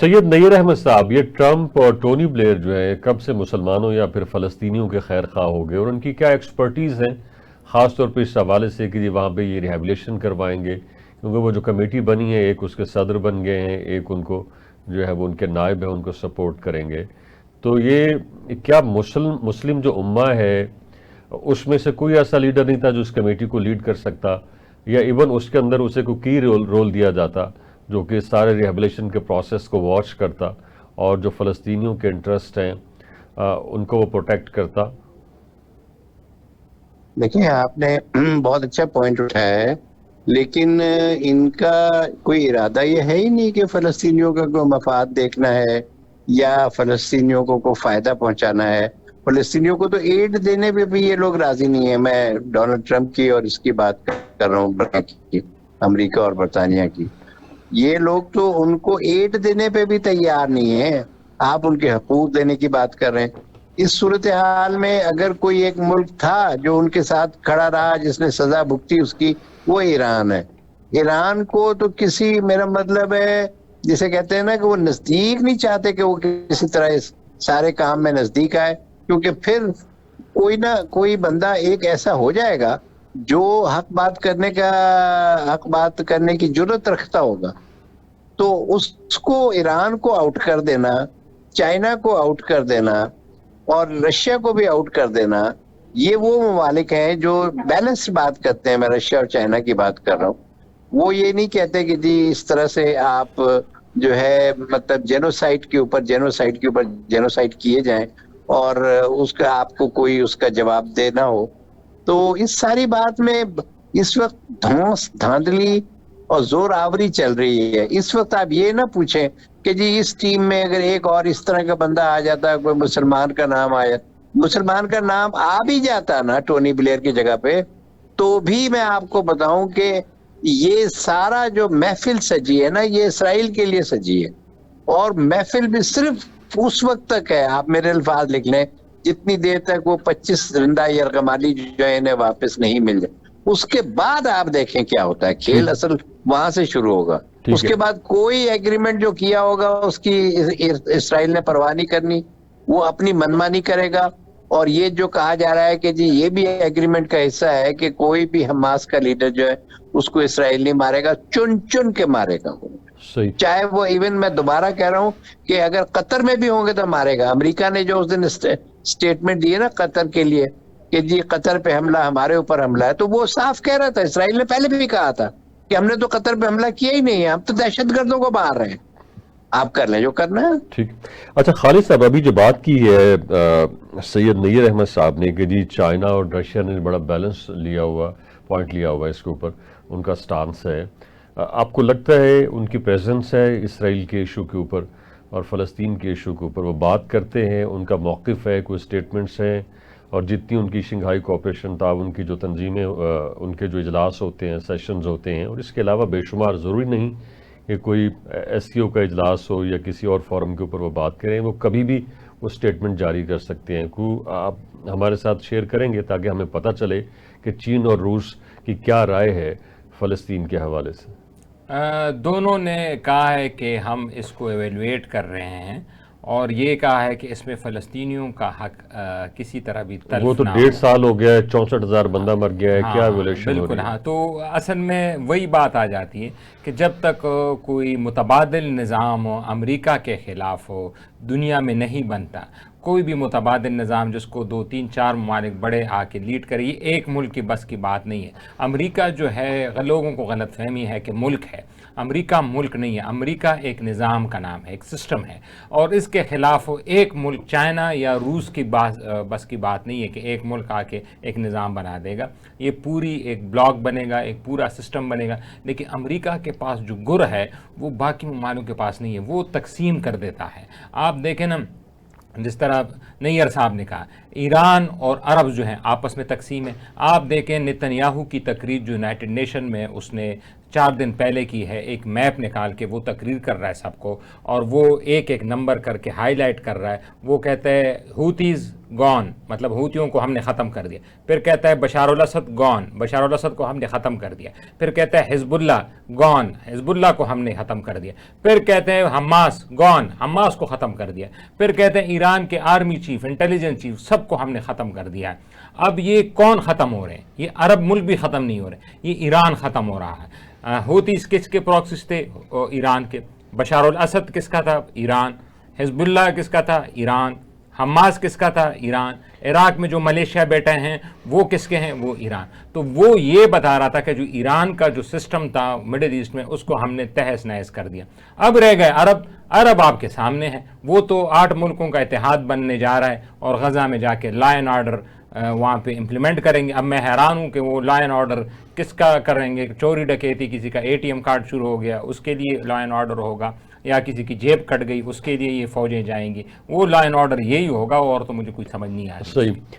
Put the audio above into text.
सैयद नईर अहमद साहब, ये ट्रंप और टोनी ब्लेयर जो है कब से मुसलमानों या फिर फ़लस्तीनियों के खैर खा हो गए, और उनकी क्या एक्सपर्टीज़ है ख़ास तौर पे इस हवाले से कि जी वहाँ पे ये रिहेबिलिटेशन करवाएंगे, क्योंकि वो जो कमेटी बनी है एक उसके सदर बन गए हैं, एक उनको जो है वो उनके नायब है उनको सपोर्ट करेंगे। तो ये क्या मुस्लिम जो उम्मा है उसमें से कोई ऐसा लीडर नहीं था जो इस कमेटी को लीड कर सकता, या इवन उसके अंदर उसे कोई की रोल दिया जाता जो कि सारे रिहेबिलिटेशन के प्रोसेस को वॉच करता और जो फ़लस्तीनियों के इंटरेस्ट हैं उनको वो प्रोटेक्ट करता। देखिए, आपने बहुत अच्छा पॉइंट उठाया है, लेकिन इनका कोई इरादा ये है ही नहीं कि फ़लस्तीनियों का कोई मफाद देखना है या फ़लस्तीनियों को कोई फ़ायदा पहुंचाना है। फ़लस्तीनियों को तो एड देने पे भी ये लोग राजी नहीं है। मैं डोनाल्ड ट्रंप की और इसकी बात कर रहा हूँ, अमेरिका और बरतानिया की। ये लोग तो उनको एड देने पे भी तैयार नहीं है। आप उनके हकूक देने की बात कर रहे हैं। इस सूरत हाल में अगर कोई एक मुल्क था जो उनके साथ खड़ा रहा, जिसने सजा भुगती उसकी, वो ईरान है। ईरान को तो किसी, मेरा मतलब है, जिसे कहते हैं ना कि वो नजदीक नहीं चाहते कि वो किसी तरह इस सारे काम में नजदीक आए, क्योंकि फिर कोई ना कोई बंदा एक ऐसा हो जाएगा जो हक बात करने की जुर्रत रखता होगा। तो उसको, ईरान को आउट कर देना, चाइना को आउट कर देना और रशिया को भी आउट कर देना, ये वो ममालिक हैं जो बैलेंस्ड बात करते हैं। मैं रशिया और चाइना की बात कर रहा हूँ। वो ये नहीं कहते कि जी इस तरह से आप जो है मतलब जेनोसाइड के ऊपर जेनोसाइड किए जाएं और उसका आपको कोई उसका जवाब देना हो। तो इस सारी बात में इस वक्त धौंस धांधली और जोर आवरी चल रही है। इस वक्त आप ये ना पूछें कि जी इस टीम में अगर एक और इस तरह का बंदा आ जाता, कोई मुसलमान का नाम आया, मुसलमान का नाम आ भी जाता ना टोनी ब्लेयर की जगह पे, तो भी मैं आपको बताऊं कि ये सारा जो महफिल सजी है ना, ये इसराइल के लिए सजी है। और महफिल भी सिर्फ उस वक्त तक है, आप मेरे अल्फाज लिख लें, जितनी देर तक वो 25 जिंदा यरगमाली जो है इन्हें वापस नहीं मिल जाए। उसके बाद आप देखें क्या होता है। खेल ठीक असल वहां से शुरू होगा। ठीक है। उसके बाद कोई एग्रीमेंट जो किया होगा उसकी इसराइल ने परवाह नहीं करनी, वो अपनी मनमानी करेगा। और ये जो कहा जा रहा है कि जी ये भी एग्रीमेंट का हिस्सा है कि कोई भी हमास का लीडर जो है उसको इसराइल नहीं मारेगा, चुन चुन के मारेगा। सही। चाहे वो, इवन मैं दोबारा कह रहा हूं कि अगर कतर में भी होंगे तो मारेगा। अमेरिका ने जो उस दिन स्टेटमेंट दी है ना कतर के लिए कि जी कतर पे हमला, हमारे ऊपर हमला है, तो वो साफ कह रहा था। इसराइल ने पहले भी कहा था कि हमने तो कतर पे हमला किया ही नहीं है, हम तो दहशतगर्दों को मार रहे हैं, आप कर लें जो करना है। ठीक। अच्छा खालिद साहब, अभी जो बात की है सैयद नईर अहमद साहब ने कि जी चाइना और रशिया ने बड़ा बैलेंस लिया हुआ, पॉइंट लिया हुआ, इसके ऊपर उनका स्टांस है। आपको लगता है उनकी प्रेजेंस है इसराइल के इशू के ऊपर और फ़लस्तीन के इशू के ऊपर, वो बात करते हैं, उनका मौक़िफ़ है, कोई स्टेटमेंट्स हैं, और जितनी उनकी शंघाई कोऑपरेशन ताउन की जो तंजीमें, उनके जो इजलास होते हैं, सेशंस होते हैं, और इसके अलावा बेशुमार, ज़रूरी नहीं कि कोई एससीओ का इजलास हो या किसी और फोरम के ऊपर वो बात करें, वो कभी भी वो स्टेटमेंट जारी कर सकते हैं। को आप हमारे साथ शेयर करेंगे ताकि हमें पता चले कि चीन और रूस की क्या राय है फ़लस्तीन के हवाले से? दोनों ने कहा है कि हम इसको एवेलुएट कर रहे हैं और ये कहा है कि इसमें फ़लस्तीनियों का हक किसी तरह भी वो तल्फ तो ना 1.5 हो। साल हो गया है, 64,000 बंदा मर गया है, क्या हाँ एवोल्यूशन हो बिल्कुल, रही है? हाँ। तो असल में वही बात आ जाती है कि जब तक कोई मुतबादिल निज़ाम अमेरिका के ख़िलाफ़ हो, दुनिया में नहीं बनता। कोई भी मुतबादिल निज़ाम जिसको 2-3-4 ममालिक बड़े आके लीड करे, ये एक मुल्क की बस की बात नहीं है। अमेरिका जो है, लोगों को गलतफहमी है कि मुल्क है। अमेरिका मुल्क नहीं है। अमेरिका एक निज़ाम का नाम है, एक सिस्टम है, और इसके ख़िलाफ़ एक मुल्क, चाइना या रूस की बस की बात नहीं है कि एक मुल्क आके एक निज़ाम बना देगा। ये पूरी एक ब्लॉक बनेगा, एक पूरा सिस्टम बनेगा। लेकिन अमेरिका के पास जो गुर है वो बाकी ममालिकों के पास नहीं है, वो तकसीम कर देता है। आप देखें ना, जिस तरह नैयर साहब ने कहा, ईरान और अरब जो हैं आपस में तकसीम है। आप देखें नेतन्याहू की तकरीर जो यूनाइटेड नेशन में उसने 4 दिन पहले की है, एक मैप निकाल के वो तकरीर कर रहा है सबको, और वो एक एक नंबर करके हाईलाइट कर रहा है। वो कहता है हूतीज़ गॉन, मतलब हूतियों को हमने ख़त्म कर दिया। फिर कहता है बशारुल असद गॉन, बशारुल असद को हमने ख़त्म कर दिया। फिर कहता है हिजबुल्लाह गॉन, हिजबुल्लाह को हमने ख़त्म कर दिया। फिर कहते हैं हमास गॉन, हमास को ख़त्म कर दिया। फिर कहते हैं ईरान के आर्मी चीफ, इंटेलिजेंस चीफ, सबको हमने ख़त्म कर दिया है। अब ये कौन ख़त्म हो रहे हैं? ये अरब मुल्क भी ख़त्म नहीं हो रहे, ये ईरान ख़त्म हो रहा है। हूतीज़ किसके प्रॉक्सिस थे? ईरान के। बशारुल असद किसका था? ईरान। हिजबुल्लाह किसका था? ईरान। हमास किसका था? ईरान। इराक में जो मलेशिया बैठे हैं वो किसके हैं? वो ईरान। तो वो ये बता रहा था कि जो ईरान का जो सिस्टम था मिडिल ईस्ट में, उसको हमने तहस नहस कर दिया। अब रह गए अरब। अरब आपके सामने है, वो तो 8 मुल्कों का इत्तेहाद बनने जा रहा है और गज़ा में जाके लॉ एंड ऑर्डर वहाँ पे इम्प्लीमेंट करेंगे। अब मैं हैरान हूँ कि वो लॉ एंड ऑर्डर किसका करेंगे? चोरी डकैती, किसी का ATM कार्ड शुरू हो गया उसके लिए लॉ एंड ऑर्डर होगा, या किसी की जेब कट गई उसके लिए ये फौजें जाएंगी, वो लॉ एंड ऑर्डर यही होगा, और तो मुझे कुछ समझ नहीं आ रही। सही।